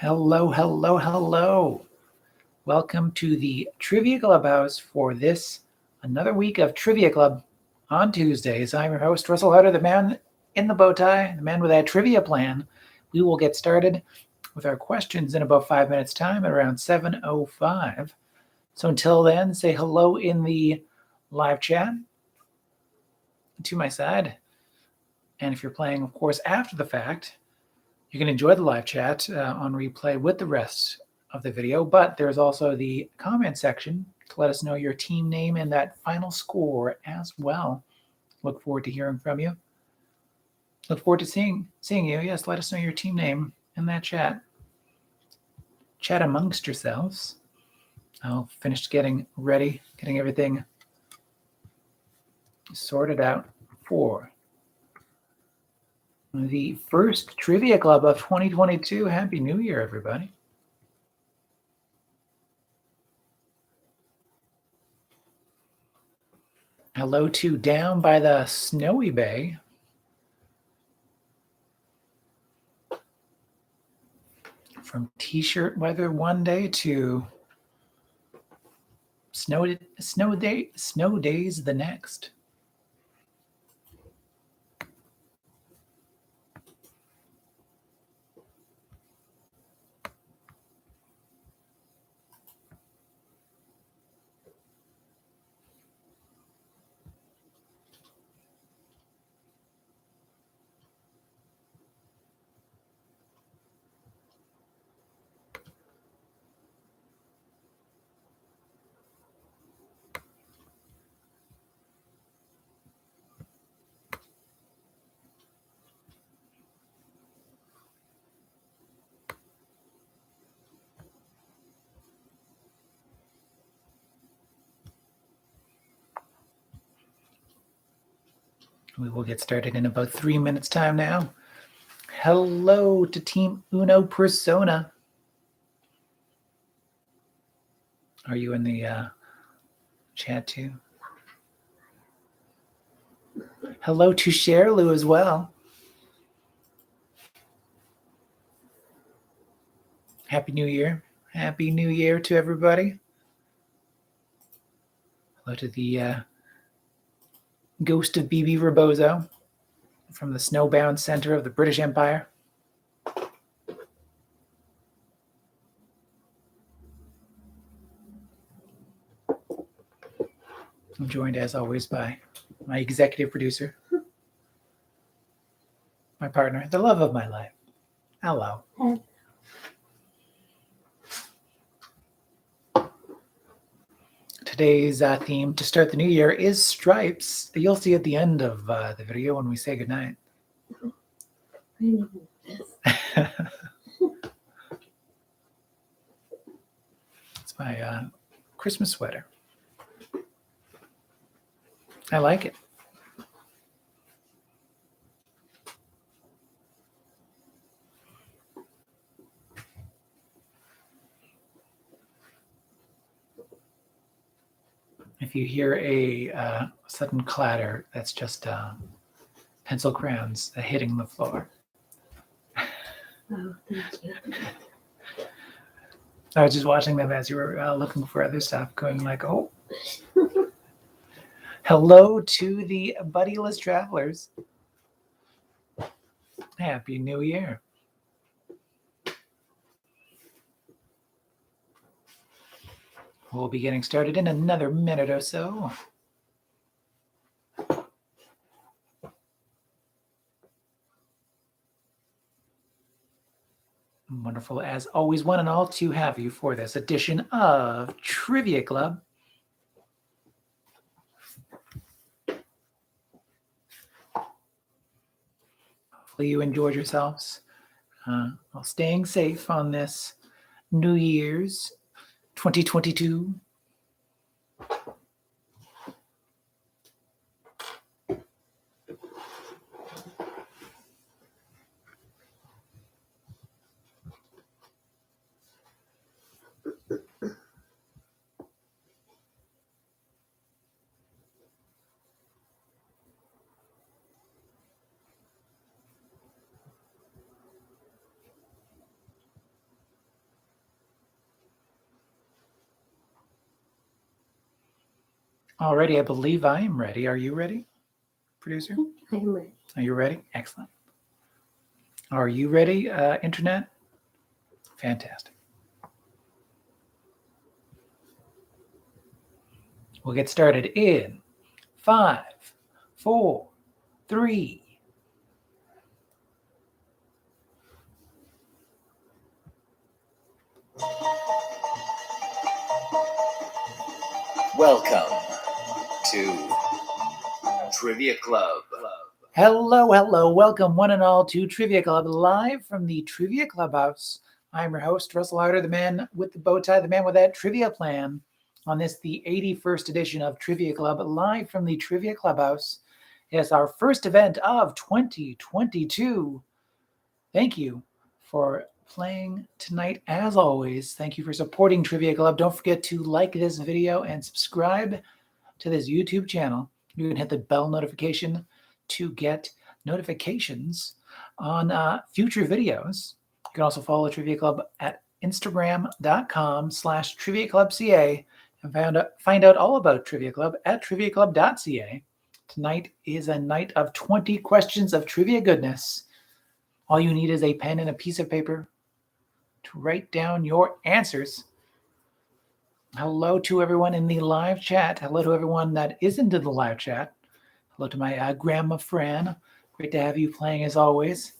Hello, hello, hello. Welcome to the Trivia Clubhouse for another week of Trivia Club on Tuesdays. I'm your host, Russel Harder, the man in the bow tie, the man with that trivia plan. We will get started with our questions in about 5 minutes' time at around 7:05. So until then, say hello in the live chat to my side. And if you're playing, of course, after the fact, you can enjoy the live chat on replay with the rest of the video, but there's also the comment section to let us know your team name and that final score as well. Look forward to hearing from you. Look forward to seeing you. Yes, let us know your team name in that chat. Chat amongst yourselves. I'll finish getting ready, getting everything sorted out for the first Trivia Club of 2022. Happy New Year, everybody. Hello to down by the snowy bay. From t-shirt weather one day to snow days the next. We will get started in about 3 minutes time now. Hello to Team Uno Persona. Are you in the chat too? Hello to Sherlu as well. Happy New Year. Happy New Year to everybody. Hello to the ghost of BB Rebozo from the snowbound center of the British Empire. I'm joined as always by my executive producer, my partner, the love of my life. Hello. Today's theme to start the new year is stripes that you'll see at the end of the video when we say goodnight. It's my Christmas sweater. I like it. If you hear a sudden clatter, that's just pencil crayons hitting the floor. Oh, thank you. I was just watching them as you were looking for other stuff, going like, oh. Hello to the buddyless travelers. Happy New Year. We'll be getting started in another minute or so. Wonderful, as always, one and all, to have you for this edition of Trivia Club. Hopefully you enjoyed yourselves while staying safe on this New Year's 2022. Alrighty, I believe I am ready. Are you ready, producer? I am ready. Are you ready? Excellent. Are you ready, Internet? Fantastic. We'll get started in 5, 4, 3. Welcome to Trivia Club. Hello. Welcome one and all to Trivia Club, live from the Trivia Clubhouse. I'm your host, Russel Harder, the man with the bow tie, the man with that trivia plan. On this, the 81st edition of Trivia Club, live from the Trivia Clubhouse. It's our first event of 2022. Thank you for playing tonight, as always. Thank you for supporting Trivia Club. Don't forget to like this video and subscribe to this YouTube channel. You can hit the bell notification to get notifications on future videos. You can also follow Trivia Club at instagram.com/triviaclubca and find out all about Trivia Club at triviaclub.ca. Tonight is a night of 20 questions of trivia goodness. All you need is a pen and a piece of paper to write down your answers. Hello to everyone in the live chat. Hello to everyone that isn't in the live chat. Hello to my grandma Fran. Great to have you playing as always.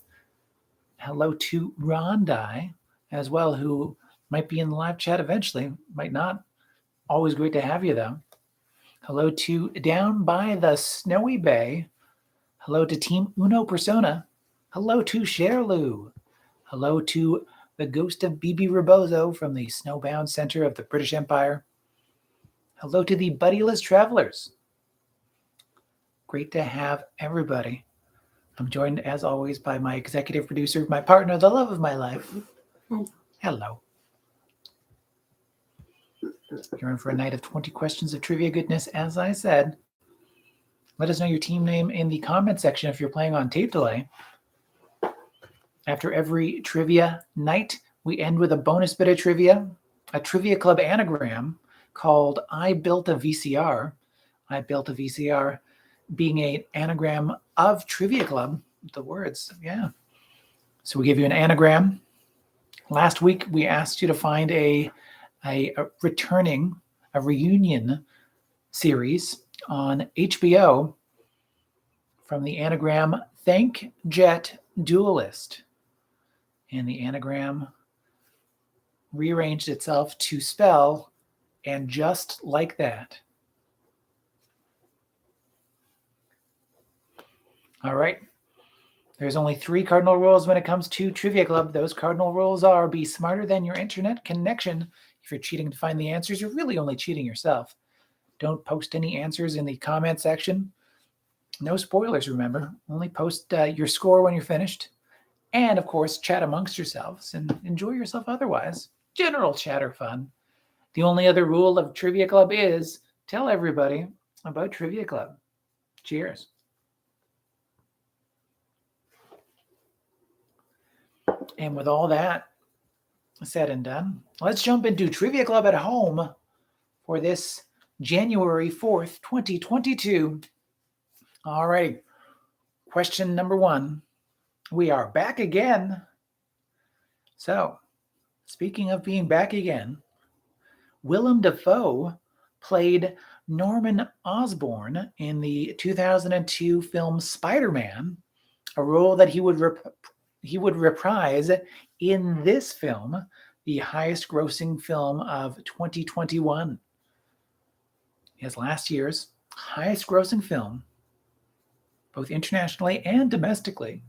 Hello to Rondai as well, who might be in the live chat eventually, might not. Always great to have you though. Hello to Down by the Snowy Bay. Hello to Team Uno Persona. Hello to Sherloo. Hello to the ghost of BB Rebozo from the snowbound center of the British Empire. Hello to the buddyless travelers. Great to have everybody. I'm joined, as always, by my executive producer, my partner, the love of my life. Hello. You're in for a night of 20 questions of trivia goodness, as I said. Let us know your team name in the comment section if you're playing on tape delay. After every trivia night, we end with a bonus bit of trivia, a Trivia Club anagram called I Built a VCR. I Built a VCR being an anagram of Trivia Club, the words, yeah. So we give you an anagram. Last week, we asked you to find a reunion series on HBO from the anagram Thank Jet Duelist. And the anagram rearranged itself to spell and just like that. All right. There's only 3 cardinal rules when it comes to Trivia Club. Those cardinal rules are: be smarter than your internet connection. If you're cheating to find the answers, you're really only cheating yourself. Don't post any answers in the comment section. No spoilers, remember. Only post your score when you're finished. And, of course, chat amongst yourselves and enjoy yourself otherwise. General chatter fun. The only other rule of Trivia Club is tell everybody about Trivia Club. Cheers. And with all that said and done, let's jump into Trivia Club at home for this January 4th, 2022. All right. Question number 1. We are back again. So, speaking of being back again, Willem Dafoe played Norman Osborne in the 2002 film Spider-Man, a role that he would reprise in this film, the highest grossing film of 2021. His last year's highest grossing film, both internationally and domestically,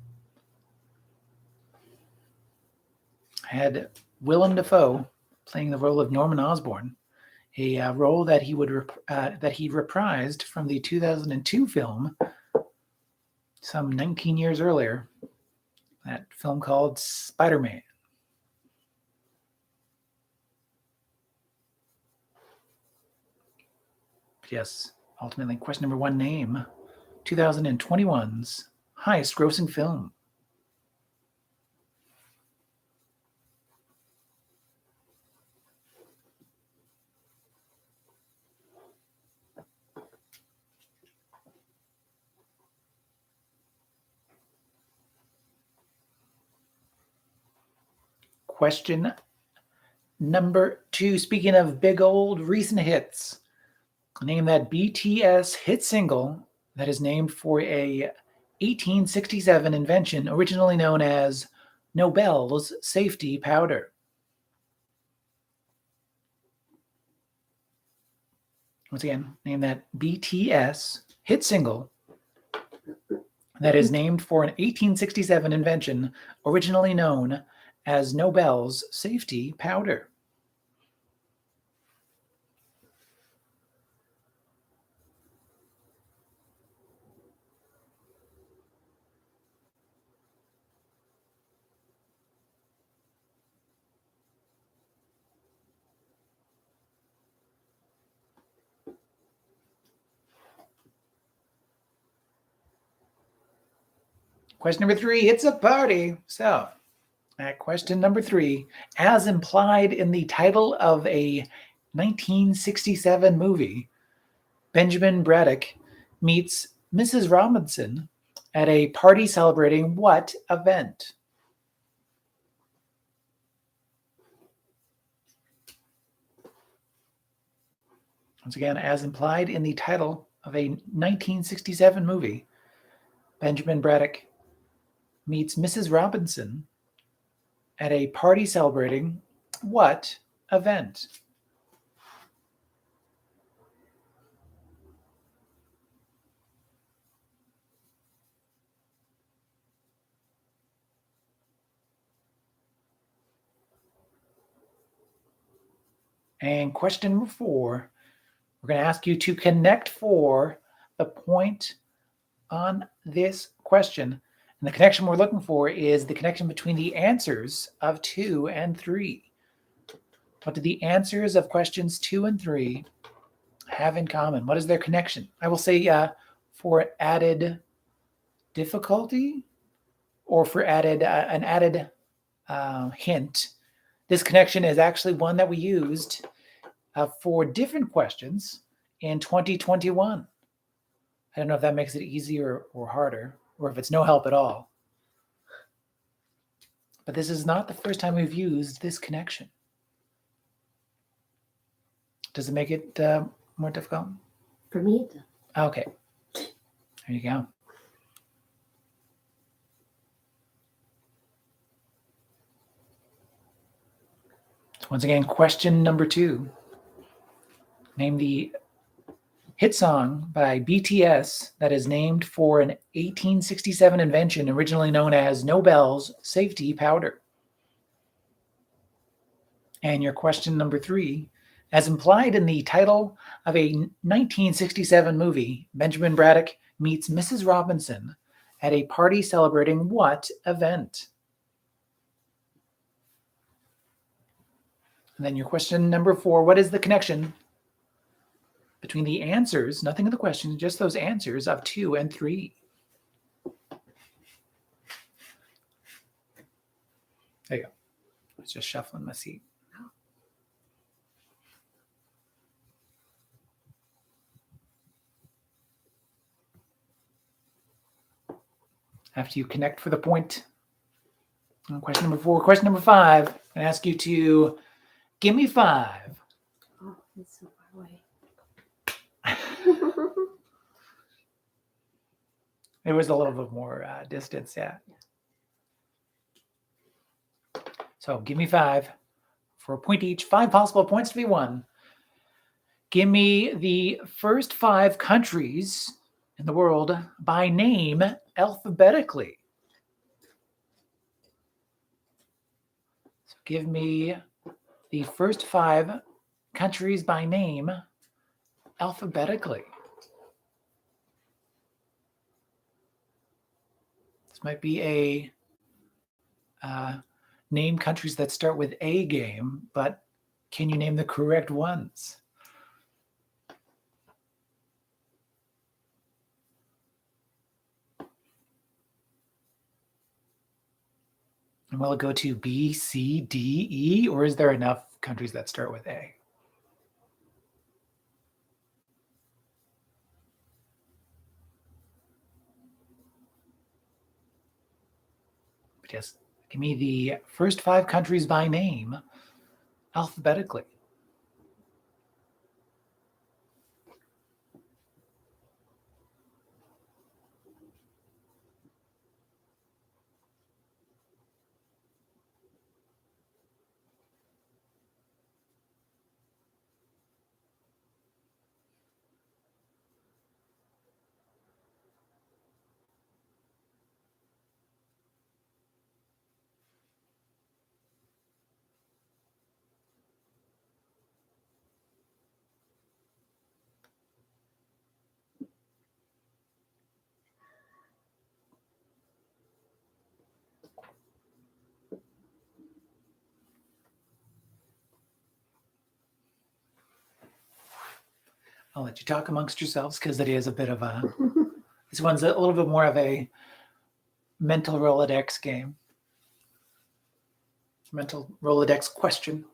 had Willem Dafoe playing the role of Norman Osborn, a role that he reprised from the 2002 film some 19 years earlier, that film called Spider-Man. Yes, ultimately, question number 1, name 2021's highest grossing film. Question number 2. Speaking of big old recent hits, name that BTS hit single that is named for a 1867 invention originally known as Nobel's safety powder. Once again, name that BTS hit single that is named for an 1867 invention originally known as Nobel's safety powder. Question number 3, it's a party. So, at question number 3, as implied in the title of a 1967 movie, Benjamin Braddock meets Mrs. Robinson at a party celebrating what event? Once again, as implied in the title of a 1967 movie, Benjamin Braddock meets Mrs. Robinson at a party celebrating what event? And question number 4, we're going to ask you to connect for the point on this question. And the connection we're looking for is the connection between the answers of 2 and 3. What do the answers of questions 2 and 3 have in common? What is their connection? I will say for added difficulty or for added an added hint, this connection is actually one that we used for different questions in 2021. I don't know if that makes it easier or harder, or if it's no help at all. But this is not the first time we've used this connection. Does it make it more difficult? For me, it does. Okay. There you go. So once again, question number 2. Name the hit song by BTS that is named for an 1867 invention originally known as Nobel's safety powder. And your question number 3, as implied in the title of a 1967 movie, Benjamin Braddock meets Mrs. Robinson at a party celebrating what event? And then your question number 4, what is the connection between the answers, nothing in the question, just those answers of 2 and 3? There you go. I was just shuffling my seat. After you connect for the point on question number 4, question number 5, I ask you to give me 5. Oh, it's so far away. It was a little bit more distance, yeah. So give me 5 for a point each, 5 possible points to be won. Give me the first 5 countries in the world by name alphabetically. So give me the first 5 countries by name alphabetically. This might be a name countries that start with A game, but can you name the correct ones? And will it go to B, C, D, E, or is there enough countries that start with A? But yes, Give me the first 5 countries by name, alphabetically. I'll let you talk amongst yourselves because it is a bit of a, this one's a little bit more of a mental Rolodex game. Mental Rolodex question.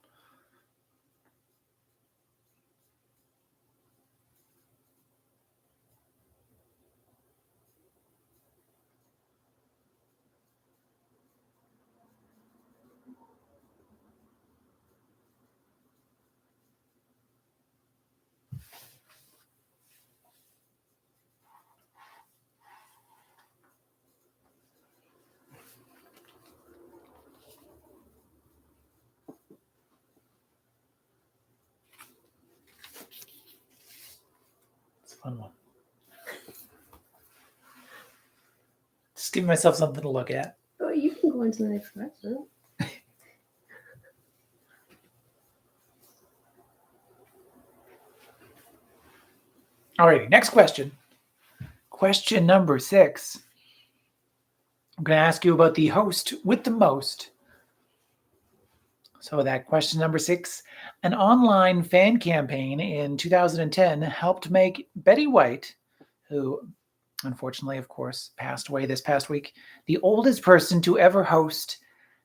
It's a fun one. Just give myself something to look at. Oh, you can go into the next question. Alrighty, next question. Question number 6. I'm going to ask you about the host with the most. So that question number 6, an online fan campaign in 2010 helped make Betty White, who unfortunately, of course, passed away this past week, the oldest person to ever host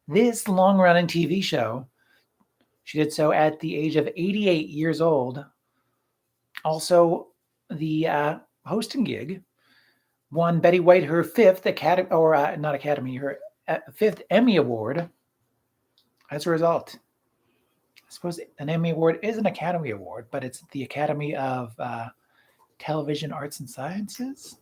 this long-running TV show. She did so at the age of 88 years old. Also, the hosting gig won Betty White her 5th her 5th Emmy Award. As a result, I suppose an Emmy Award is an Academy Award, but it's the Academy of Television Arts and Sciences.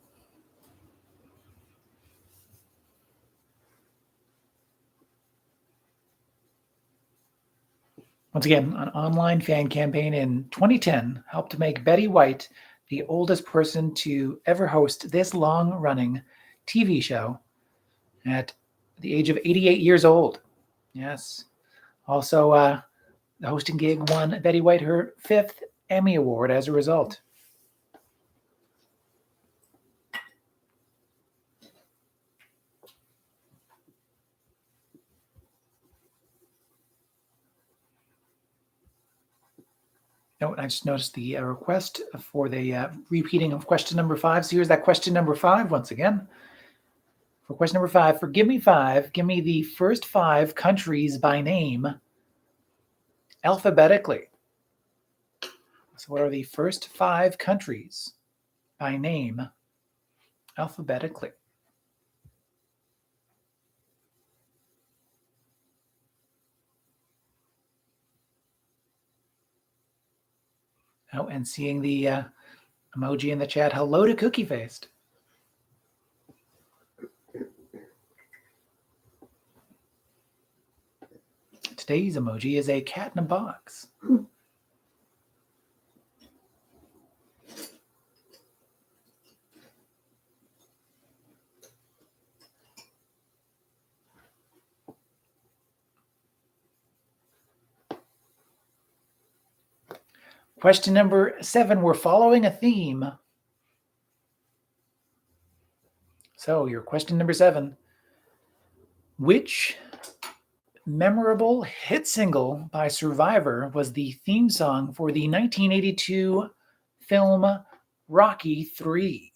Once again, an online fan campaign in 2010 helped make Betty White the oldest person to ever host this long-running TV show at the age of 88 years old. Yes. Also, the hosting gig won Betty White her 5th Emmy Award as a result. Oh, I just noticed the request for the repeating of question number 5. So here's that question number 5 once again. For question number 5, for Give Me 5, give me the first 5 countries by name alphabetically. So what are the first 5 countries by name alphabetically? Oh, and seeing the emoji in the chat, hello to Cookie Faced. Today's emoji is a cat in a box. Question number 7, we're following a theme. So your question number 7, which memorable hit single by Survivor was the theme song for the 1982 film Rocky III?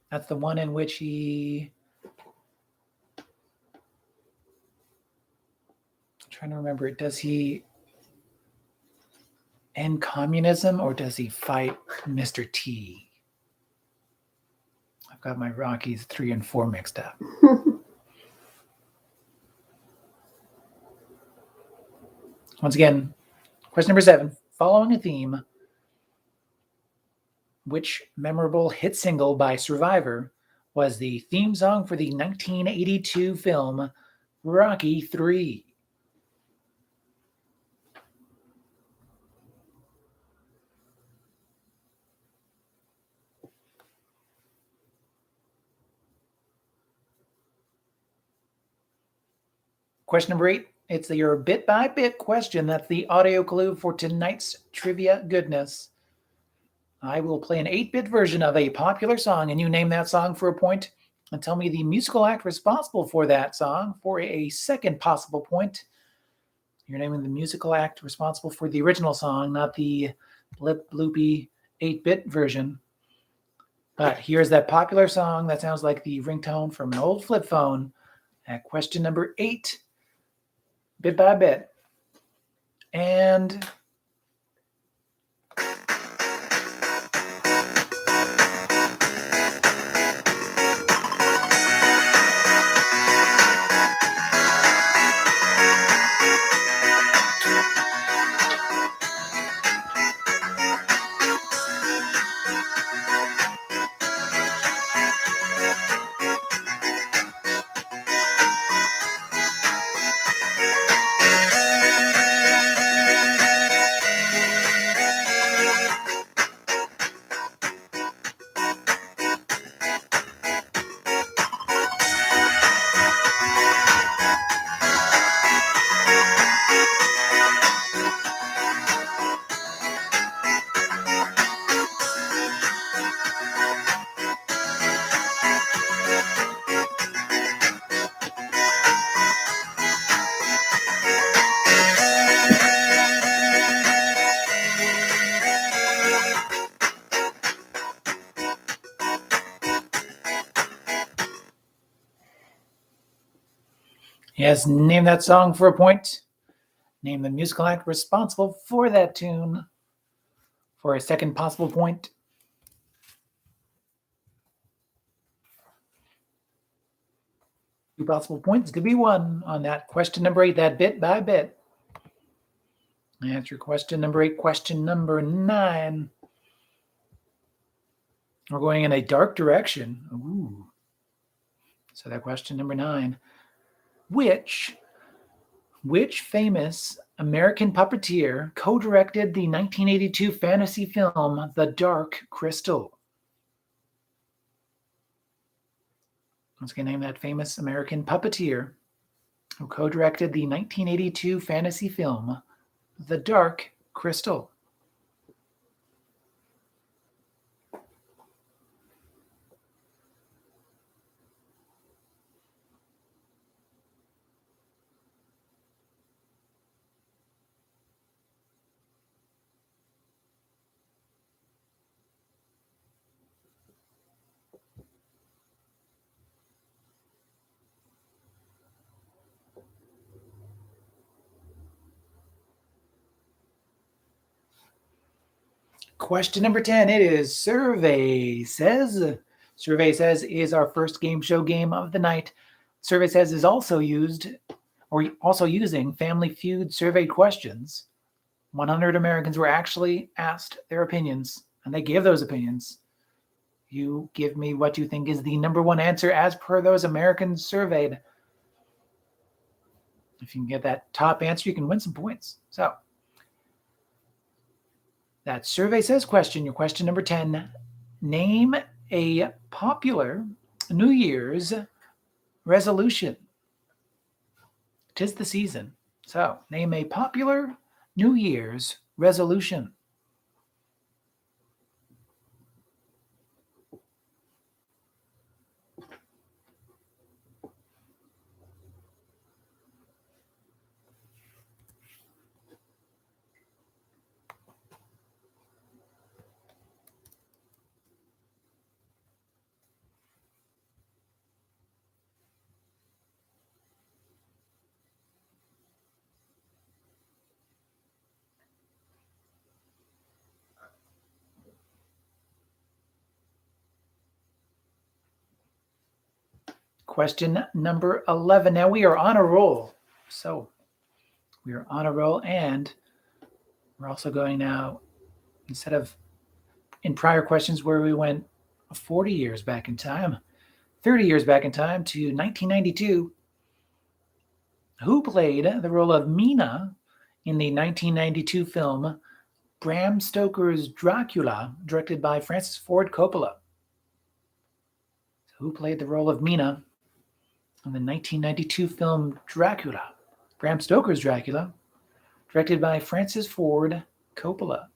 That's the one in which he... I'm trying to remember, does he end communism or does he fight Mr. T? I've got my Rockies 3 and 4 mixed up. Once again, question number 7. Following a theme, which memorable hit single by Survivor was the theme song for the 1982 film Rocky 3? Question number 8. It's your bit-by-bit question. That's the audio clue for tonight's trivia goodness. I will play an 8-bit version of a popular song, and you name that song for a point, and tell me the musical act responsible for that song for a second possible point. You're naming the musical act responsible for the original song, not the blip-bloopy 8-bit version. But here's that popular song that sounds like the ringtone from an old flip phone at question number 8. Bit by bit. And yes, name that song for a point. Name the musical act responsible for that tune for a second possible point. Two possible points could be won on that question number 8, that bit by bit. Answer question number 8. Question number 9. We're going in a dark direction. Ooh. So that question number 9. Which famous American puppeteer co-directed the 1982 fantasy film The Dark Crystal? Let's get name that famous American puppeteer who co-directed the 1982 fantasy film The Dark Crystal. Question number 10. It is Survey Says. Survey Says is our first game show game of the night. Survey Says is also using Family Feud survey questions. 100 Americans were actually asked their opinions, and they gave those opinions. You give me what you think is the number one answer as per those Americans surveyed. If you can get that top answer, you can win some points. So, that Survey Says question, your question number 10. Name a popular New Year's resolution. 'Tis the season. So, name a popular New Year's resolution. Question number 11. Now we are on a roll. So we are on a roll, and we're also going now, instead of in prior questions where we went 40 years back in time, 30 years back in time to 1992, who played the role of Mina in the 1992 film Bram Stoker's Dracula, directed by Francis Ford Coppola? So who played the role of Mina in the 1992 film Dracula, Bram Stoker's Dracula, directed by Francis Ford Coppola?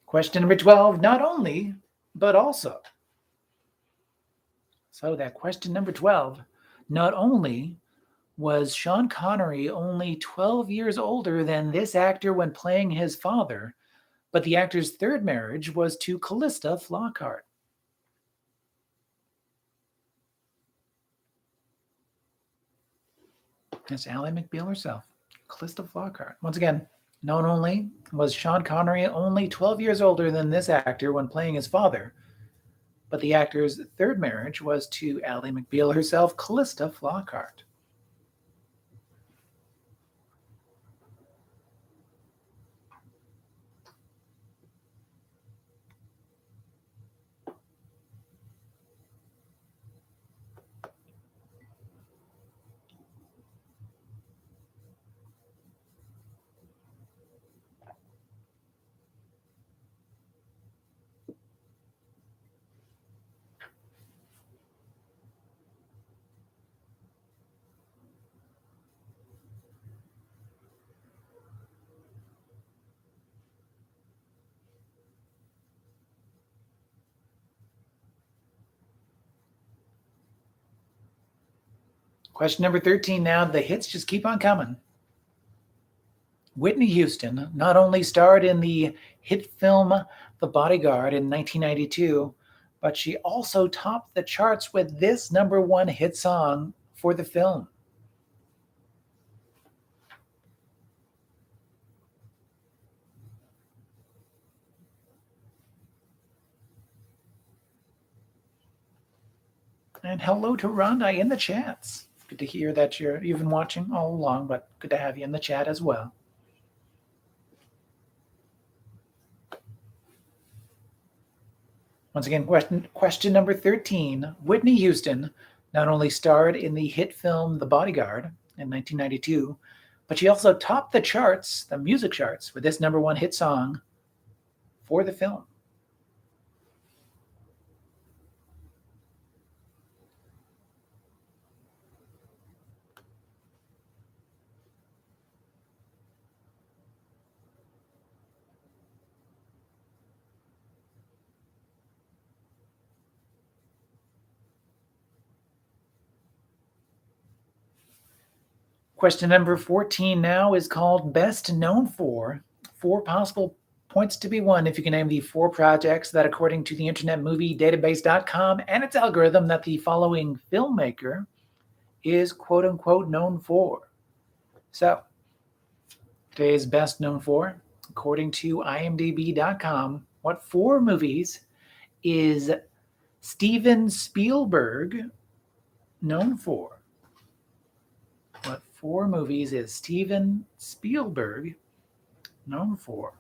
Question number 12, not only, but also. So that question number 12, not only was Sean Connery only 12 years older than this actor when playing his father, but the actor's third marriage was to Calista Flockhart. That's Ally McBeal herself, Calista Flockhart. Once again, not only was Sean Connery only 12 years older than this actor when playing his father, but the actor's third marriage was to Ally McBeal herself, Calista Flockhart. Question number 13 now. The hits just keep on coming. Whitney Houston not only starred in the hit film The Bodyguard in 1992, but she also topped the charts with this number one hit song for the film. And hello to Rhonda in the chats. Good to hear that you've been watching all along, but good to have you in the chat as well. Once again, question number 13. Whitney Houston not only starred in the hit film The Bodyguard in 1992, but she also topped the charts, the music charts, with this number one hit song for the film. Question number 14 now is called Best Known For. 4 possible points to be won if you can name the 4 projects that, according to the Internet Movie Database.com and its algorithm, that the following filmmaker is quote-unquote known for. So, today's Best Known For, according to IMDb.com, what 4 movies is Steven Spielberg known for? What 4 movies is Steven Spielberg known for?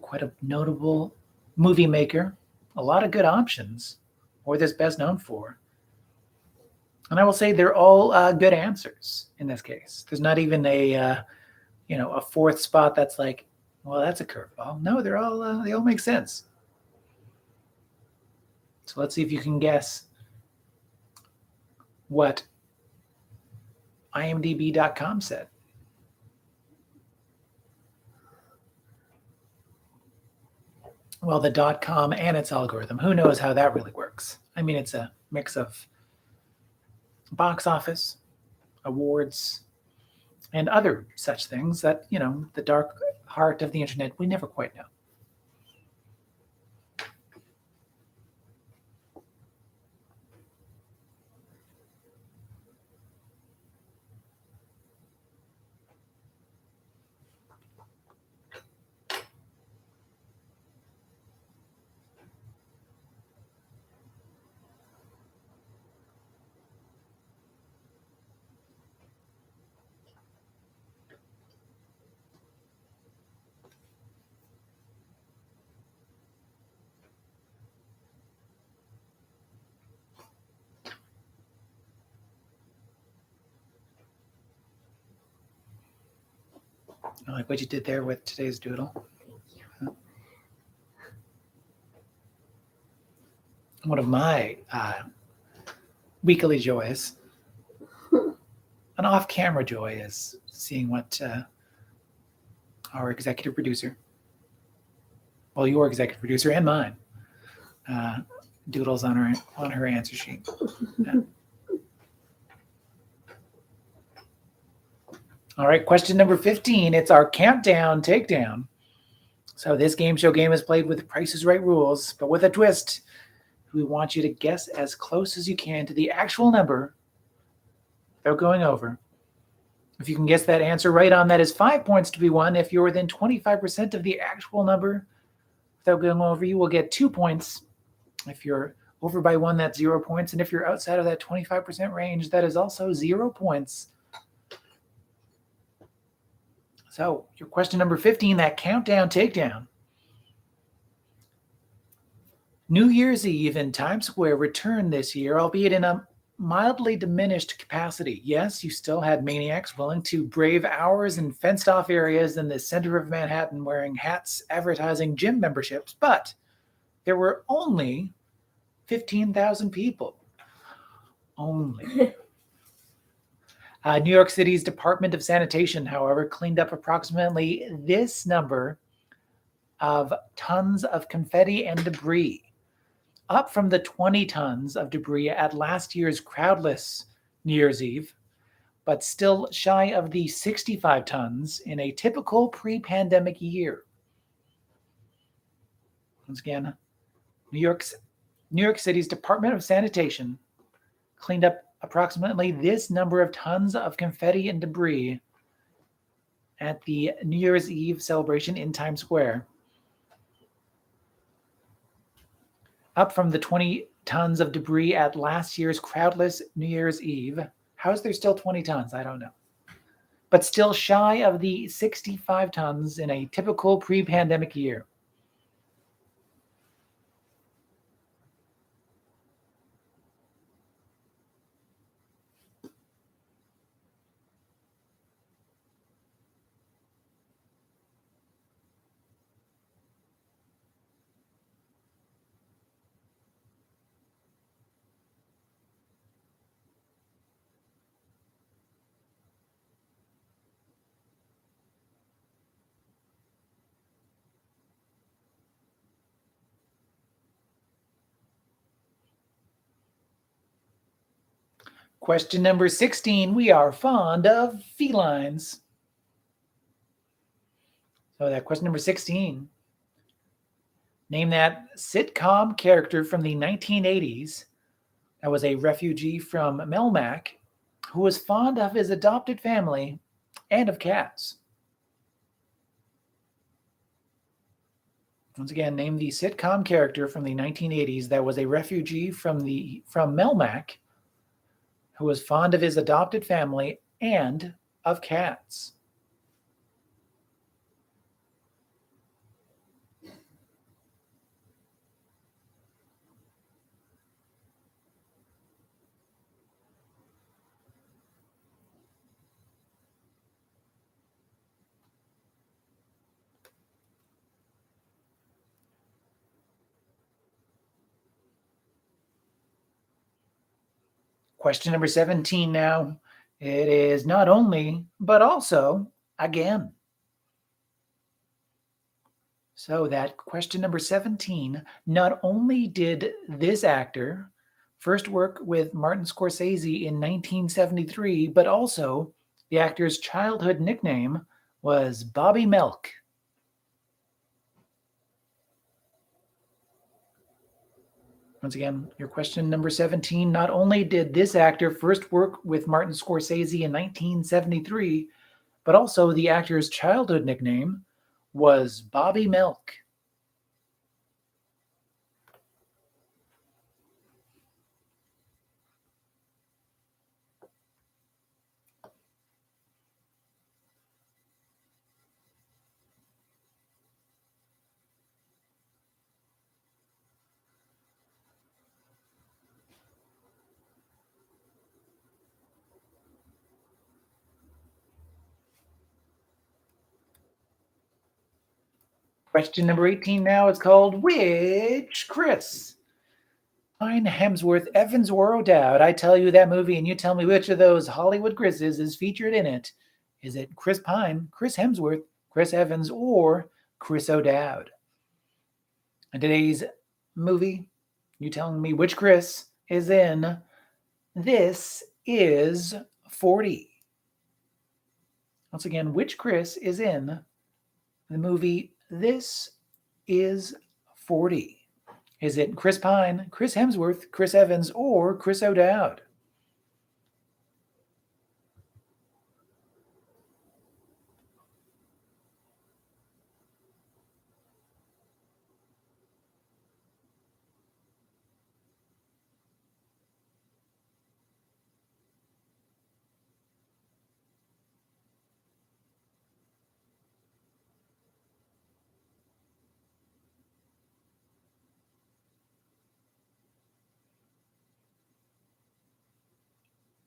Quite a notable movie maker. A lot of good options. Or this best known for. And I will say they're all good answers in this case. There's not even a 4th spot that's like, well, that's a curveball. No, they all make sense. So let's see if you can guess what IMDb.com said. Well, the .com and its algorithm. Who knows how that really works? I mean, it's a mix of box office, awards, and other such things that, the dark heart of the internet, we never quite know. I like what you did there with today's doodle. One of my weekly joys, an off-camera joy, is seeing what our executive producer, well, your executive producer and mine, doodles on her answer sheet. Yeah. All right, question number 15. It's our countdown takedown. So this game show game is played with Price is Right rules, but with a twist. We want you to guess as close as you can to the actual number without going over. If you can guess that answer right on, that is 5 points to be won. If you're within 25% of the actual number without going over, you will get 2 points. If you're over by 1, that's 0 points. And if you're outside of that 25% range, that is also 0 points. So your question number 15, that countdown takedown. New Year's Eve in Times Square returned this year, albeit in a mildly diminished capacity. Yes, you still had maniacs willing to brave hours in fenced-off areas in the center of Manhattan wearing hats advertising gym memberships, but there were only 15,000 people. Only. New York City's Department of Sanitation, however, cleaned up approximately this number of tons of confetti and debris, up from the 20 tons of debris at last year's crowdless New Year's Eve, but still shy of the 65 tons in a typical pre-pandemic year. Once again, New York City's Department of Sanitation cleaned up approximately this number of tons of confetti and debris at the New Year's Eve celebration in Times Square, up from the 20 tons of debris at last year's crowdless New Year's Eve. How is there still 20 tons? I don't know. But still shy of the 65 tons in a typical pre-pandemic year. Question number 16. We are fond of felines. So that question number 16. Name that sitcom character from the 1980s that was a refugee from Melmac who was fond of his adopted family and of cats. Once again, name the sitcom character from the 1980s that was a refugee from Melmac who was fond of his adopted family and of cats. Question number 17 now. It is not only, but also again. So that question number 17, not only did this actor first work with Martin Scorsese in 1973, but also the actor's childhood nickname was Bobby Milk. Once again, your question number 17. Not only did this actor first work with Martin Scorsese in 1973, but also the actor's childhood nickname was Bobby Milk. Question number 18 now is called Which Chris? Pine, Hemsworth, Evans, or O'Dowd? I tell you that movie and you tell me which of those Hollywood Chris's is featured in it. Is it Chris Pine, Chris Hemsworth, Chris Evans, or Chris O'Dowd? In today's movie, you telling me which Chris is in This Is 40? Once again, which Chris is in the movie This Is 40? Is it Chris Pine, Chris Hemsworth, Chris Evans, or Chris O'Dowd?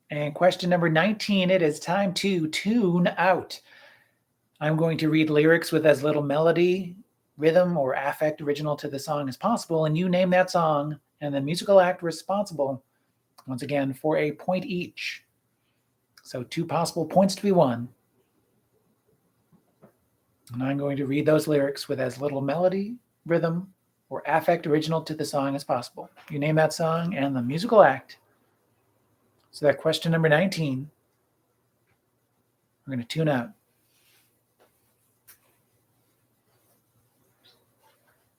And question number 19, it is time to tune out. I'm going to read lyrics with as little melody, rhythm, or affect original to the song as possible, and you name that song and the musical act responsible, once again, for a point each. So 2 possible points to be won. And I'm going to read those lyrics with as little melody, rhythm, or affect original to the song as possible. You name that song and the musical act. So that question number 19, we're going to tune out.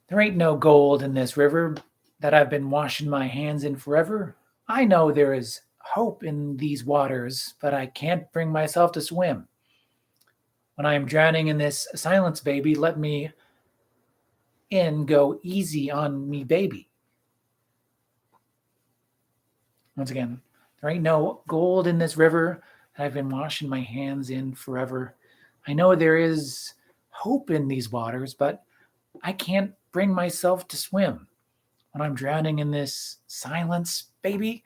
There ain't no gold in this river that I've been washing my hands in forever. I know there is hope in these waters, but I can't bring myself to swim. When I am drowning in this silence, baby, let me in, go easy on me, baby. Once again, there ain't no gold in this river that I've been washing my hands in forever. I know there is hope in these waters, but I can't bring myself to swim. When I'm drowning in this silence, baby,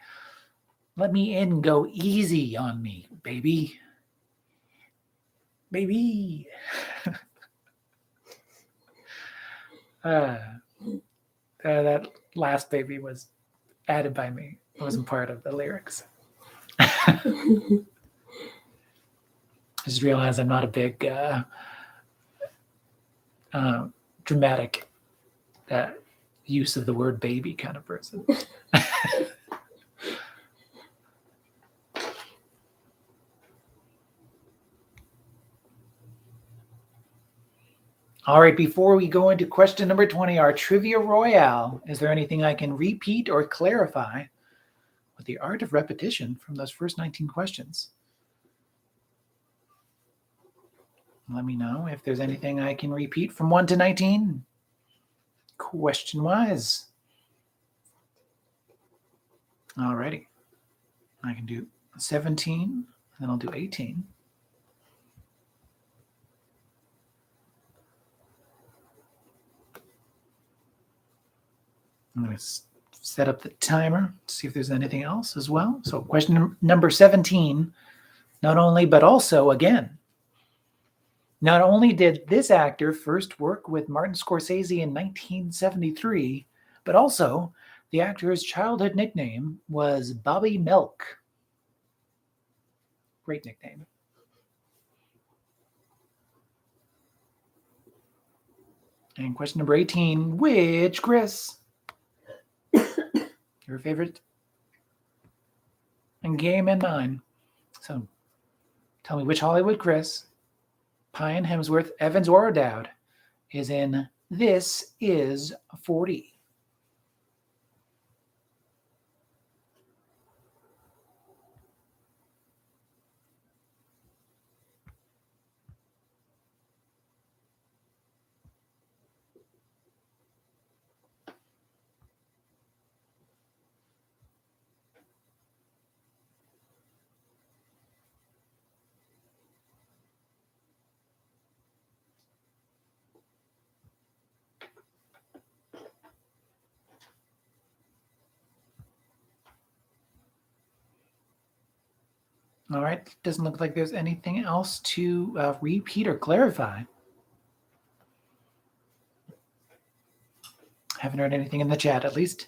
let me in, go easy on me, baby. Baby. That last baby was added by me. It wasn't part of the lyrics. I just realized I'm not a big dramatic use of the word baby kind of person. All right, before we go into question number 20, our Trivia Royale, is there anything I can repeat or clarify with the art of repetition from those first 19 questions? Let me know if there's anything I can repeat from 1 to 19, question-wise. All righty. I can do 17, and then I'll do 18. I'm going to set up the timer to see if there's anything else as well. So question number 17, not only, but also again. Not only did this actor first work with Martin Scorsese in 1973, but also the actor's childhood nickname was Bobby Milk. Great nickname. And question number 18, which Chris? Your favorite game in mind. So tell me which Hollywood Chris, Pine, Hemsworth, Evans, or O'Dowd is in This Is 40. All right, doesn't look like there's anything else to repeat or clarify. Haven't heard anything in the chat, at least.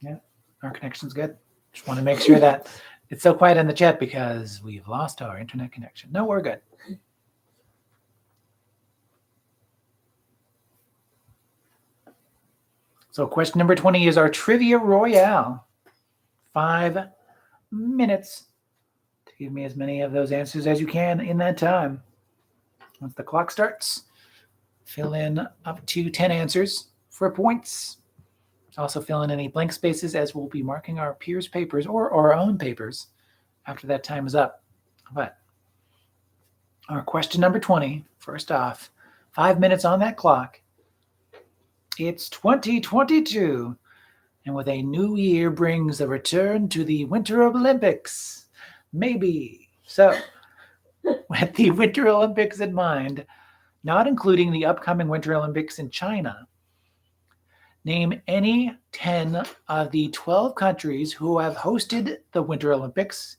Yeah, our connection's good. Just want to make sure that it's so quiet in the chat because we've lost our internet connection. No, we're good. So question number 20 is our Trivia Royale. 5 minutes to give me as many of those answers as you can in that time. Once the clock starts, fill in up to 10 answers for points. Also fill in any blank spaces as we'll be marking our peers' papers or our own papers after that time is up. But our question number 20, first off, 5 minutes on that clock. It's 2022, and with a new year brings a return to the Winter Olympics. Maybe. So, with the Winter Olympics in mind, not including the upcoming Winter Olympics in China, name any 10 of the 12 countries who have hosted the Winter Olympics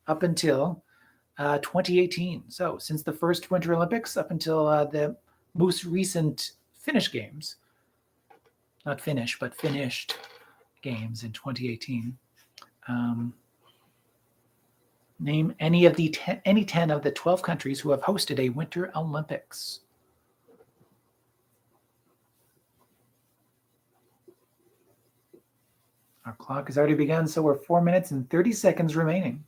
up until 2018. So since the first Winter Olympics up until the most recent Finnish games, not Finnish, but finished games in 2018. Name any 10 of the 12 countries who have hosted a Winter Olympics. Our clock has already begun, so we're 4 minutes and 30 seconds remaining.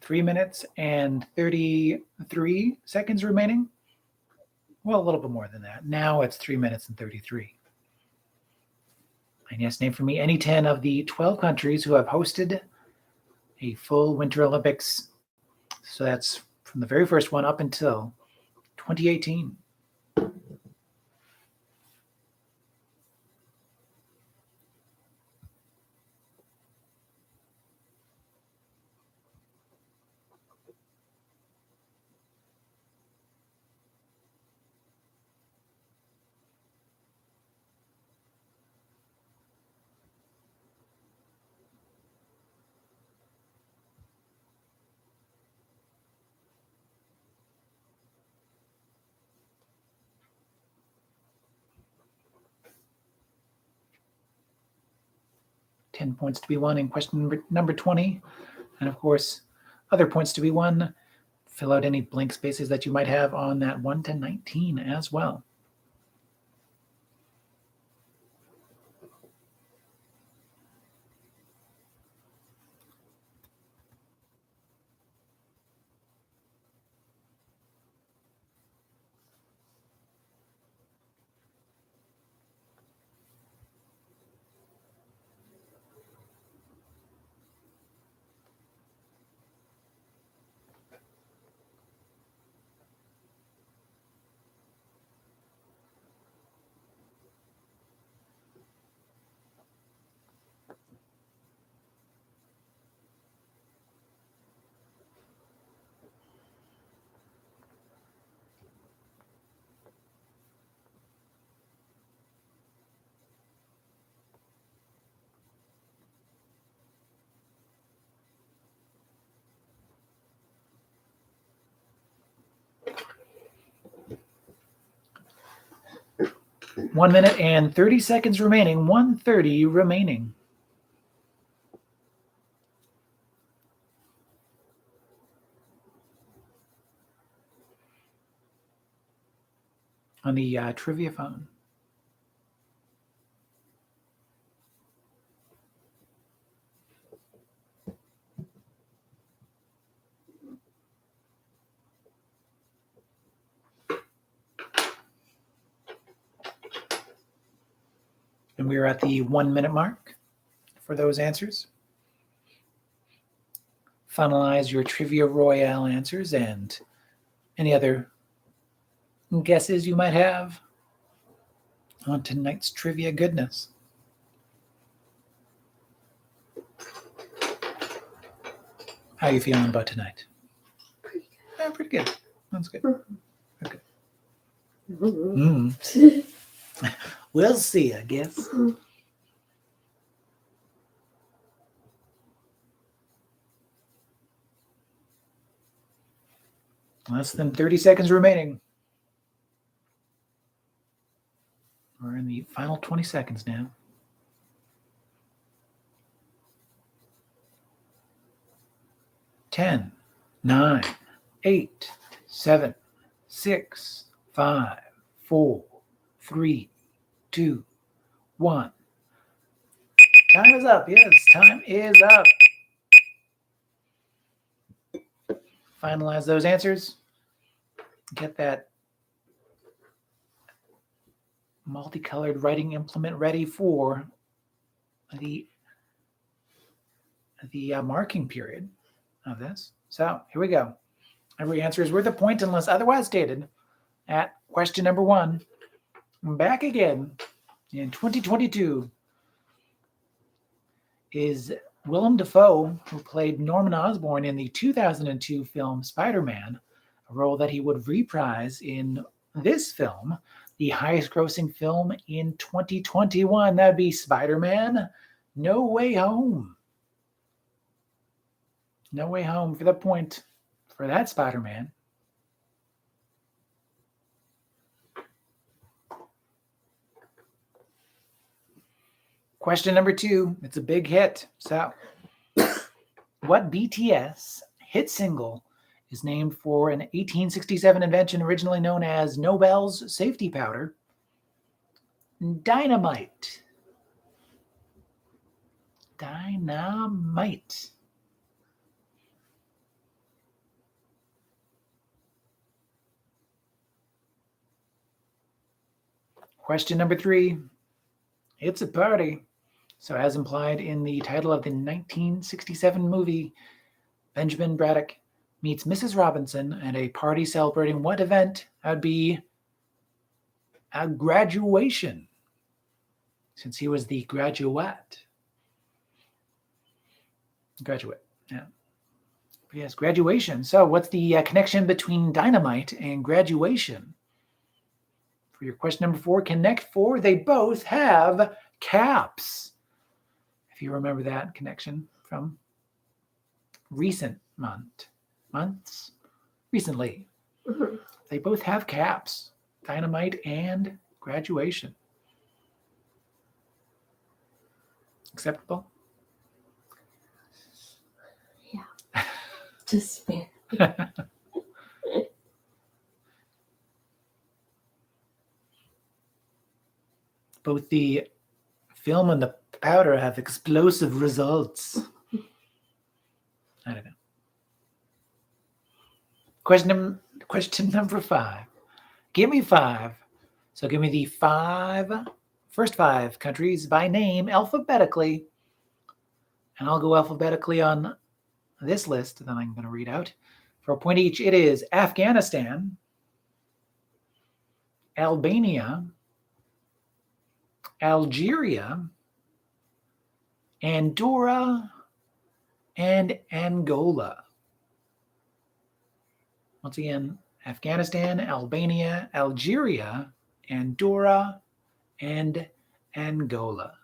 Three minutes and 33 seconds remaining. Well, a little bit more than that. Now it's 3 minutes and 33. And yes, name for me any 10 of the 12 countries who have hosted a full Winter Olympics. So that's from the very first one up until 2018. Ten points to be won in question number 20. And of course, other points to be won. Fill out any blank spaces that you might have on that 1 to 19 as well. 1 minute and 30 seconds remaining. 1:30 remaining. On the trivia phone. And we are at the 1 minute mark for those answers. Finalize your Trivia Royale answers and any other guesses you might have on tonight's trivia goodness. How are you feeling about tonight? Pretty good. Yeah, pretty good. That's good. Okay. Mm. We'll see, I guess. Less than 30 seconds remaining. We're in the final 20 seconds now. 10, 9, 8, 7, 6, 5, 4, 3, 2, 1. Time is up. Yes, time is up. Finalize those answers. Get that multicolored writing implement ready for the marking period of this. So here we go. Every answer is worth a point unless otherwise stated. At question number 1, back again in 2022 is Willem Dafoe, who played Norman Osborne in the 2002 film Spider-Man, a role that he would reprise in this film, the highest grossing film in 2021. That'd be Spider-Man No Way Home. No Way Home for the point for that Spider-Man. Question number 2. It's a big hit. So, what BTS hit single is named for an 1867 invention originally known as Nobel's safety powder? Dynamite. Dynamite. Question number 3. It's a party. So as implied in the title of the 1967 movie, Benjamin Braddock meets Mrs. Robinson at a party celebrating what event? That would be a graduation, since he was the graduate. Graduate, yeah. But yes, graduation. So what's the connection between dynamite and graduation? For your question number 4, connect 4, they both have caps. If you remember that connection from recent months, recently. Mhm. They both have caps, dynamite and graduation. Acceptable? Yeah. Just fair. Both the film and the powder have explosive results. I don't know. Question number 5. Give me 5. So give me the first 5 countries by name alphabetically. And I'll go alphabetically on this list that I'm going to read out. For a point each, it is Afghanistan, Albania, Algeria, Andorra, and Angola. Once again, Afghanistan, Albania, Algeria, Andorra, and Angola.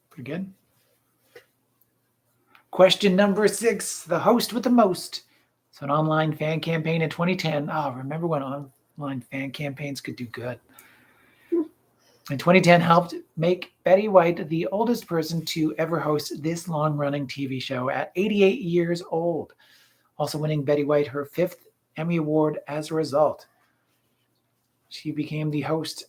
Pretty good. Question number 6, the host with the most. So an online fan campaign in 2010. Oh, remember when online fan campaigns could do good? In 2010, helped make Betty White the oldest person to ever host this long-running TV show at 88 years old, also winning Betty White her 5th Emmy Award as a result. She became the host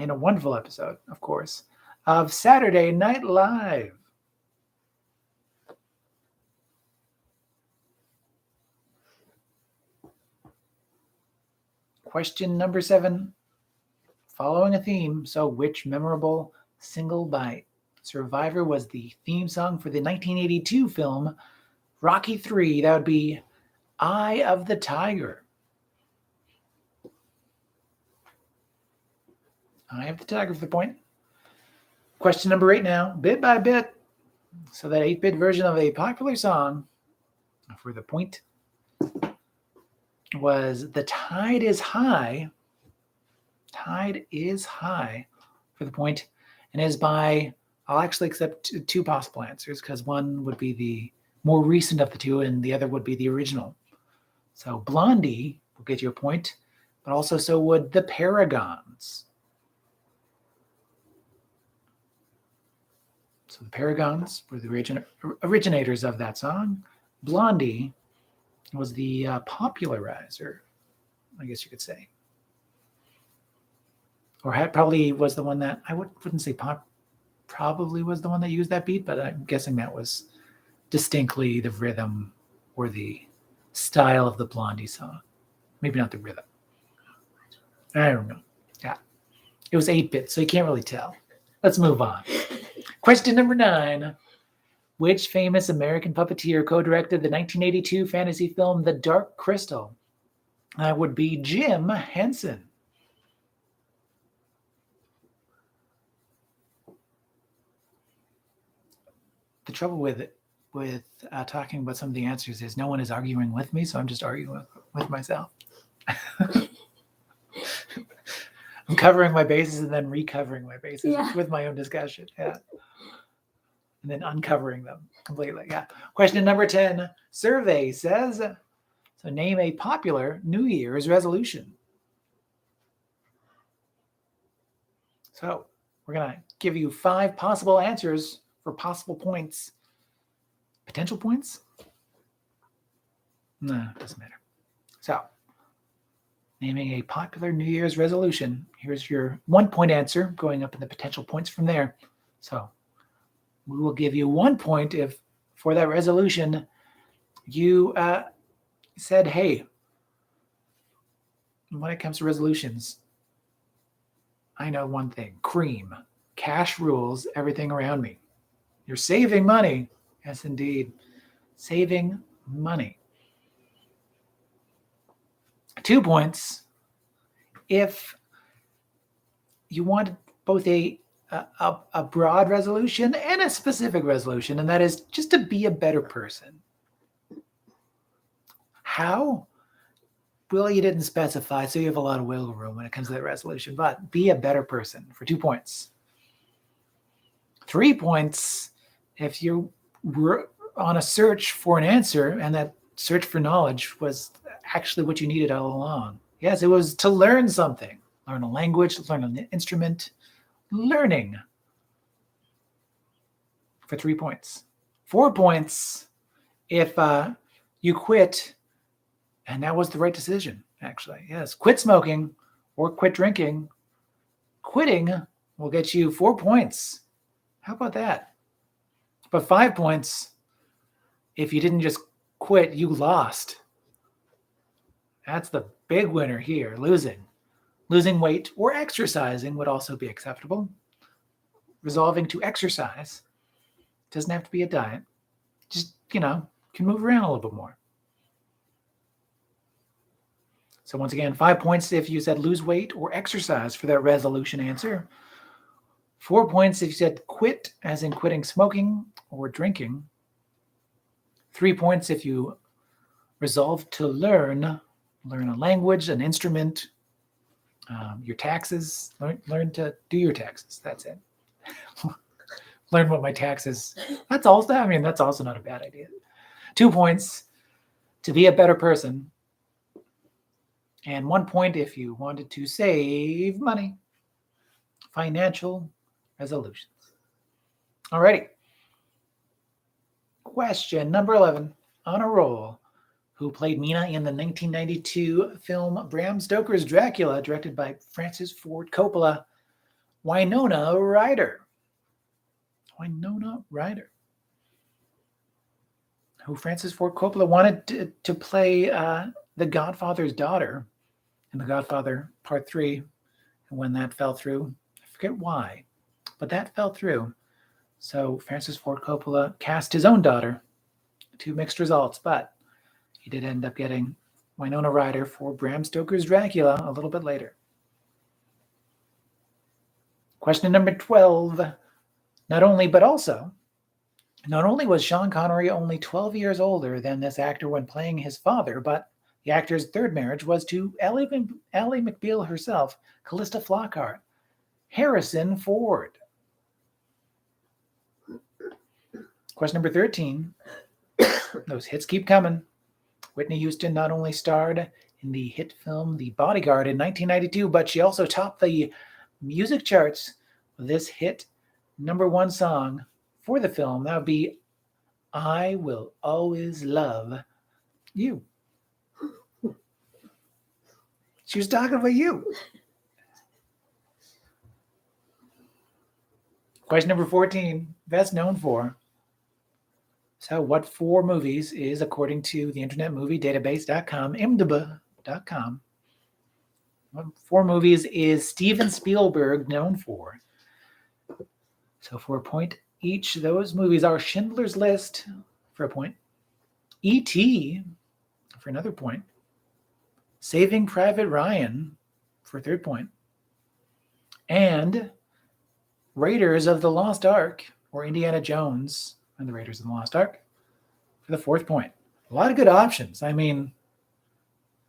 in a wonderful episode, of course, of Saturday Night Live. Question number 7. Following a theme, so which memorable single by Survivor was the theme song for the 1982 film Rocky III? That would be Eye of the Tiger. Eye of the Tiger for the point. Question number 8 now, bit by bit. So that 8-bit version of a popular song for the point was The Tide is High. Tide is High for the point, and is by, I'll actually accept 2 possible answers because one would be the more recent of the 2 and the other would be the original. So Blondie will get you a point, but also so would the Paragons. So the Paragons were the originators of that song. Blondie was the popularizer, I guess you could say. Or probably was the one that, I wouldn't say probably was the one that used that beat, but I'm guessing that was distinctly the rhythm or the style of the Blondie song. Maybe not the rhythm. I don't know. Yeah. It was 8-bit, so you can't really tell. Let's move on. Question number 9. Which famous American puppeteer co-directed the 1982 fantasy film The Dark Crystal? That would be Jim Henson. The trouble with talking about some of the answers is no one is arguing with me, so I'm just arguing with myself. I'm covering my bases and then recovering my bases with my own discussion. Yeah. And then uncovering them completely. Yeah. Question number 10. Survey says, so name a popular New Year's resolution. So we're going to give you 5 possible answers for possible points. Potential points? No, it doesn't matter. So, naming a popular New Year's resolution. Here's your 1-point answer, going up in the potential points from there. So, we will give you 1 point if, for that resolution, you said, hey, when it comes to resolutions, I know one thing, cream. Cash rules everything around me. You're saving money. Yes, indeed. Saving money. 2 points if you want both a broad resolution and a specific resolution, and that is just to be a better person. How? Well, you didn't specify, so you have a lot of wiggle room when it comes to that resolution, but be a better person for 2 points. 3 points if you were on a search for an answer and that search for knowledge was actually what you needed all along. Yes, it was to learn something, learn a language, learn an instrument, learning for 3 points. 4 points if you quit, and that was the right decision, actually. Yes, quit smoking or quit drinking. Quitting will get you 4 points. How about that? But 5 points if you didn't just quit, you lost. That's the big winner here, losing. Losing weight or exercising would also be acceptable. Resolving to exercise doesn't have to be a diet. Just, can move around a little bit more. So once again, 5 points if you said lose weight or exercise for that resolution answer. 4 points if you said quit, as in quitting smoking or drinking. 3 points if you resolved to learn a language, an instrument, your taxes. Learn to do your taxes. That's it. Learn what my taxes. That's also not a bad idea. 2 points to be a better person. And 1 point if you wanted to save money. Financial resolutions. Alrighty. Question number 11. On a roll. Who played Mina in the 1992 film Bram Stoker's Dracula, directed by Francis Ford Coppola? Winona Ryder. Winona Ryder. Who Francis Ford Coppola wanted to play the Godfather's daughter in The Godfather Part 3. And when that fell through, I forget why, but that fell through. So Francis Ford Coppola cast his own daughter. Two mixed results, but he did end up getting Winona Ryder for Bram Stoker's Dracula a little bit later. Question number 12. Not only was Sean Connery only 12 years older than this actor when playing his father, but the actor's third marriage was to Ally McBeal herself, Calista Flockhart. Harrison Ford. Question number 13. Those hits keep coming. Whitney Houston not only starred in the hit film The Bodyguard in 1992, but she also topped the music charts with this hit #1 song for the film. That would be I Will Always Love You. She was talking about you. Question number 14. Best known for. So what 4 movies is, according to the Internet Movie Database.com, IMDb.com, what 4 movies is Steven Spielberg known for? So for a point each, those movies are Schindler's List for a point, E.T. for another point, Saving Private Ryan for a third point, and Raiders of the Lost Ark, or Indiana Jones and the Raiders of the Lost Ark for the 4th point. A lot of good options. I mean,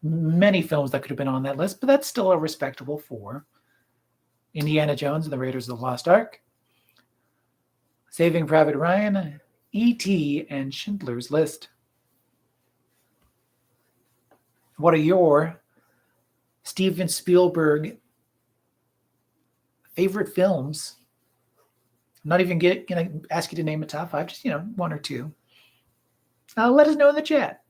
many films that could have been on that list, but that's still a respectable 4. Indiana Jones and the Raiders of the Lost Ark, Saving Private Ryan, E.T., and Schindler's List. What are your Steven Spielberg favorite films? I'm not even going to ask you to name a top 5, just, 1 or 2. Let us know in the chat.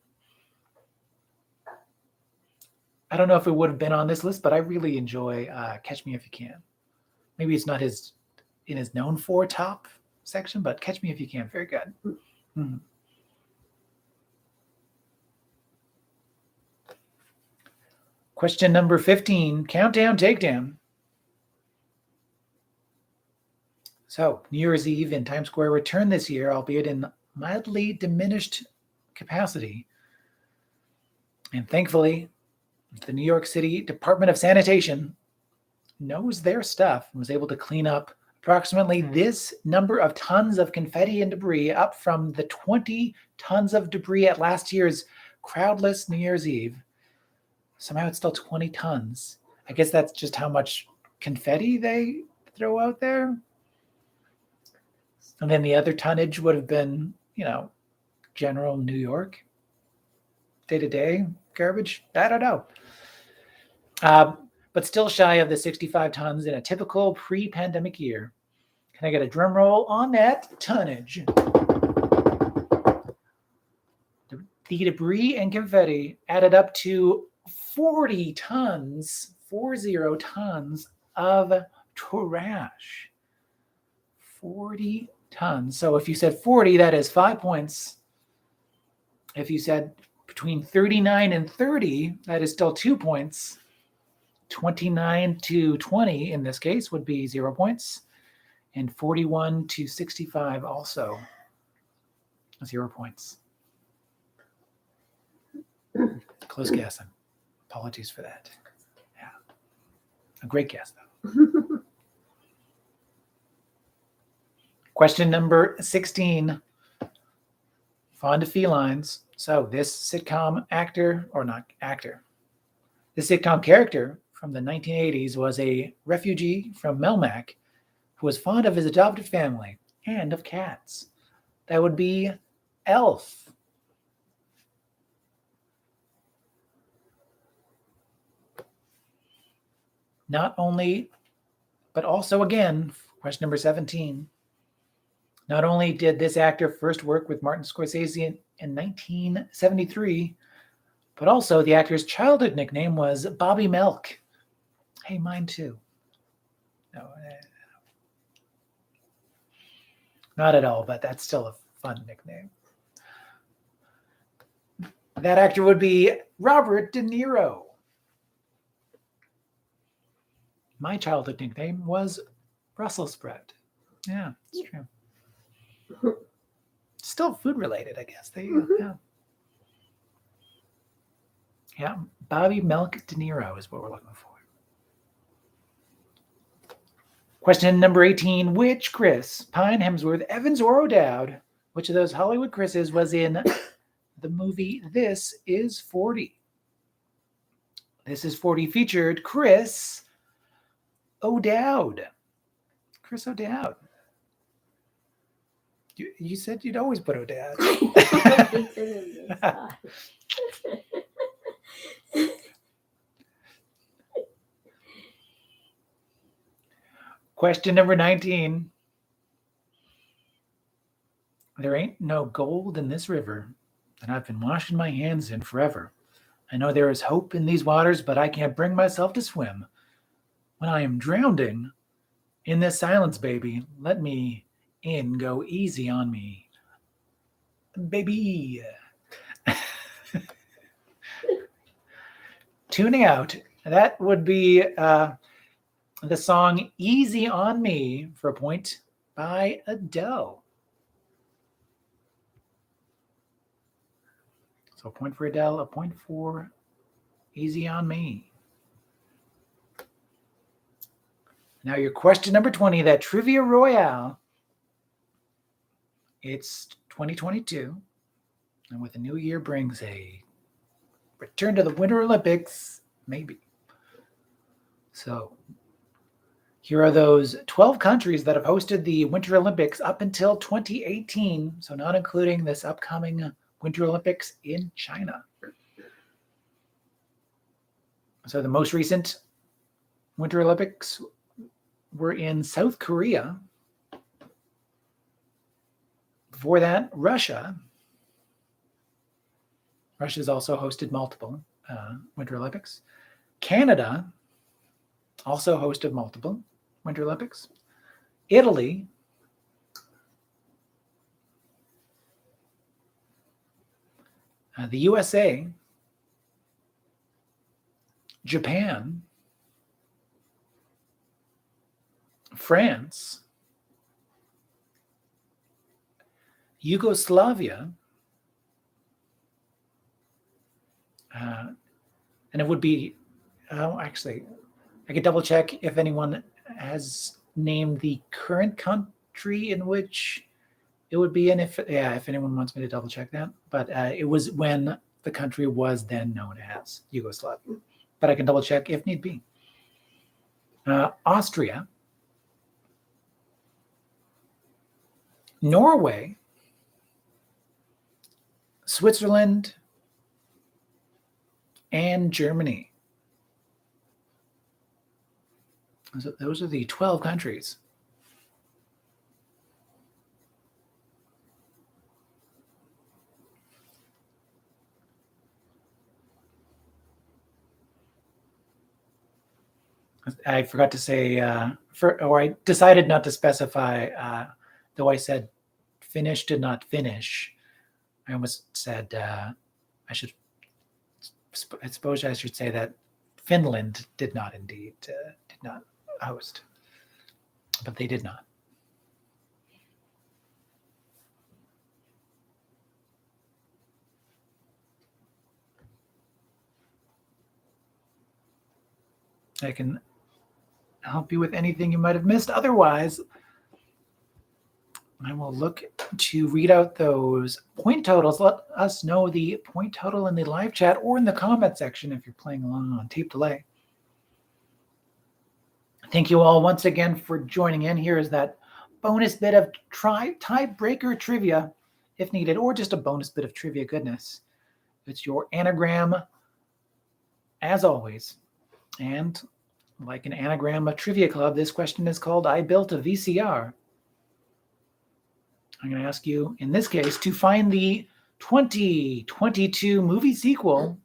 I don't know if it would have been on this list, but I really enjoy Catch Me If You Can. Maybe it's not in his known for top section, but Catch Me If You Can, very good. Mm-hmm. Question number 15, Countdown Takedown. So, New Year's Eve in Times Square returned this year, albeit in mildly diminished capacity. And thankfully, the New York City Department of Sanitation knows their stuff and was able to clean up approximately this number of tons of confetti and debris, up from the 20 tons of debris at last year's crowdless New Year's Eve. Somehow it's still 20 tons. I guess that's just how much confetti they throw out there. And then the other tonnage would have been, general New York, day-to-day garbage. I don't know. But still shy of the 65 tons in a typical pre-pandemic year. Can I get a drum roll on that tonnage? The debris and confetti added up to 40 tons, 40 tons of trash. 40 tons. So if you said 40, that is 5 points. If you said between 39 and 30, that is still 2 points. 29 to 20 in this case would be 0 points. And 41 to 65 also 0 points. Close guess. Apologies for that. Yeah. A great guess, though. Question number 16. Fond of felines. So this sitcom this sitcom character from the 1980s was a refugee from Melmac who was fond of his adopted family and of cats. That would be Elf. Not only, but also again, question number 17. Not only did this actor first work with Martin Scorsese in 1973, but also the actor's childhood nickname was Bobby Milk. Hey, mine too. No, not at all, but that's still a fun nickname. That actor would be Robert De Niro. My childhood nickname was Brussels sprout. Yeah, it's true. Still food related, I guess. There you go. Yeah. Yeah, Bobby Milk De Niro is what we're looking for. Question number 18. Which Chris, Pine, Hemsworth, Evans, or O'Dowd, which of those Hollywood Chris's was in the movie This Is 40? This Is 40 featured Chris O'Dowd. Chris O'Dowd. You said you'd always put O'Dowd. Question number 19. There ain't no gold in this river that I've been washing my hands in forever. I know there is hope in these waters, but I can't bring myself to swim. When I am drowning in this silence, baby, let me in, go easy on me. Baby. Tuning out. That would be the song Easy on Me for a point by Adele. So a point for Adele, a point for Easy on Me. Now your question number 20, that Trivia Royale. It's 2022, and with a new year brings a return to the Winter Olympics, maybe. So here are those 12 countries that have hosted the Winter Olympics up until 2018, so not including this upcoming Winter Olympics in China. So the most recent Winter Olympics were in South Korea. Before that, Russia. Russia's also hosted multiple Winter Olympics. Canada also hosted multiple Winter Olympics. Italy. The USA. Japan. France. Yugoslavia. And it would be, actually, I could double check if anyone has named the current country in which it would be in. If anyone wants me to double check that. But it was when the country was then known as Yugoslavia. But I can double check if need be. Austria. Norway. Switzerland. And Germany. So those are the 12 countries. I forgot to say, I decided not to specify, though I said Finnish did not finish. I almost said I suppose I should say that Finland did not host, but they did not. I can help you with anything you might have missed. Otherwise, I will look to read out those point totals. Let us know the point total in the live chat or in the comment section if you're playing along on tape delay. Thank you all once again for joining in. Here is that bonus bit of tiebreaker trivia, if needed, or just a bonus bit of trivia goodness. It's your anagram, as always. And Like an anagram, a trivia club, this question is called I Built a VCR. I'm going to ask you, in this case, to find the 2022 movie sequel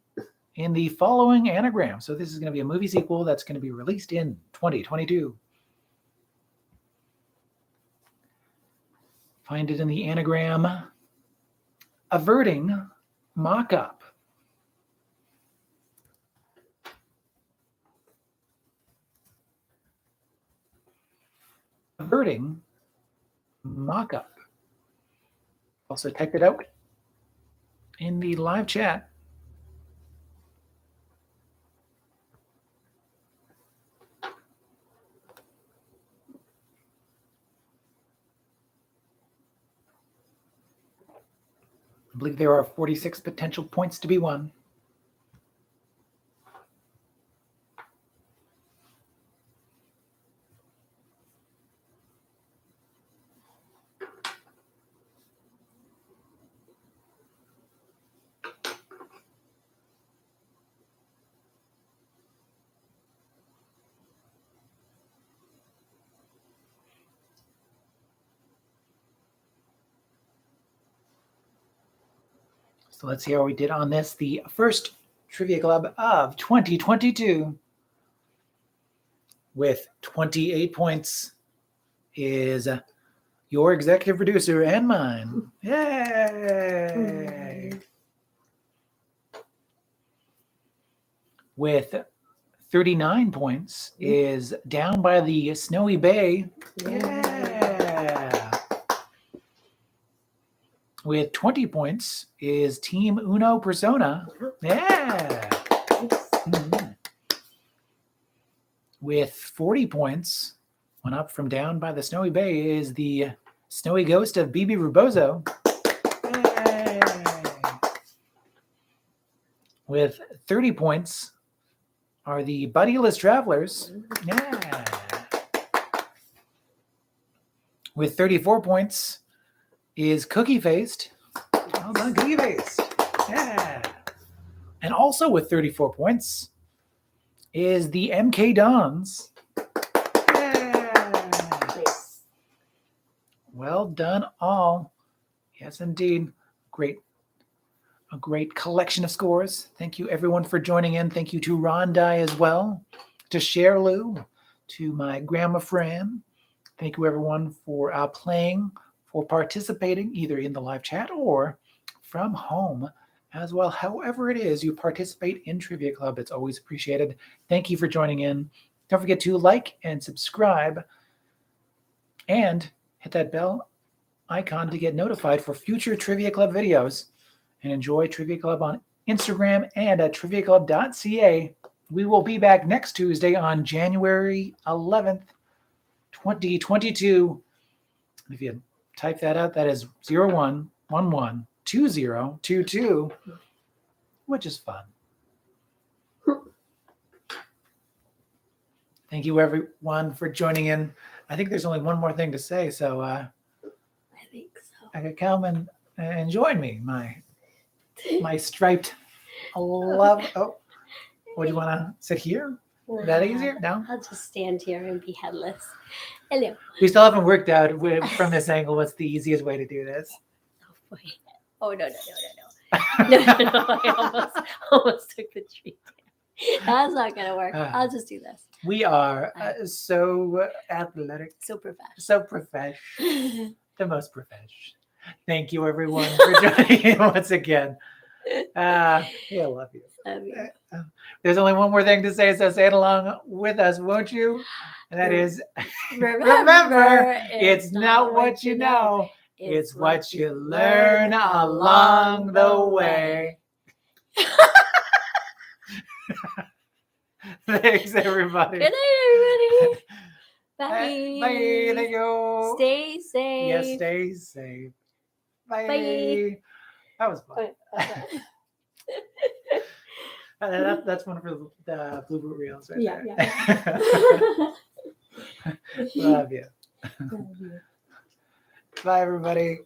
in the following anagram. So this is going to be a movie sequel that's going to be released in 2022. Find it in the anagram, averting mock-up. Averting mock-up. Also typed it out in the live chat. I believe there are 46 potential points to be won. So let's see how we did on this, the first Trivia Club of 2022. With 28 points is your executive producer and mine. Yay! With 39 points is Down by the Snowy Bay. Yeah! With 20 points is Team Uno Persona. Yeah! Mhm. With 40 points, one up from Down by the Snowy Bay, is the Snowy Ghost of BB Rebozo. Yay! With 30 points are the Buddyless Travelers. Yeah! With 34 points is Cookie Faced. Well done, Cookie Faced. Yeah! And also with 34 points is the MK Dons. Yeah. Nice. Well done all. Yes, indeed. A great collection of scores. Thank you everyone for joining in. Thank you to Rondai as well, to Sherlou, to my grandma Fran. Thank you everyone for playing, for participating either in the live chat or from home as well. However it is you participate in Trivia Club, it's always appreciated. Thank you for joining in. Don't forget to like and subscribe and hit that bell icon to get notified for future Trivia Club videos. And enjoy Trivia Club on Instagram and at triviaclub.ca. We will be back next Tuesday on January 11th, 2022. If you type that out, that is 01112022, which is fun. Thank you everyone for joining in. I think there's only one more thing to say, so I think so. I could come and join me, my striped love. Oh, what do you want to sit here? Is that easier? No? I'll just stand here and be headless. Hello. We still haven't worked out from this angle what's the easiest way to do this. Oh, boy. Oh, no. I almost took the tree down. That's not going to work. I'll just do this. We are so athletic. So professional. So profesh. The most profesh. Thank you, everyone, for joining in once again. I love you. Love you. There's only one more thing to say, so say it along with us, won't you? And that is, remember, it's not what you know, it's what you learn along the way. Thanks, everybody. Good night, everybody. Bye. Bye. Thank you. Stay safe. Yes, stay safe. Bye. Bye. That was fun. That's one for the Blue Boot Reels right there. Yeah. Love you. Bye, everybody.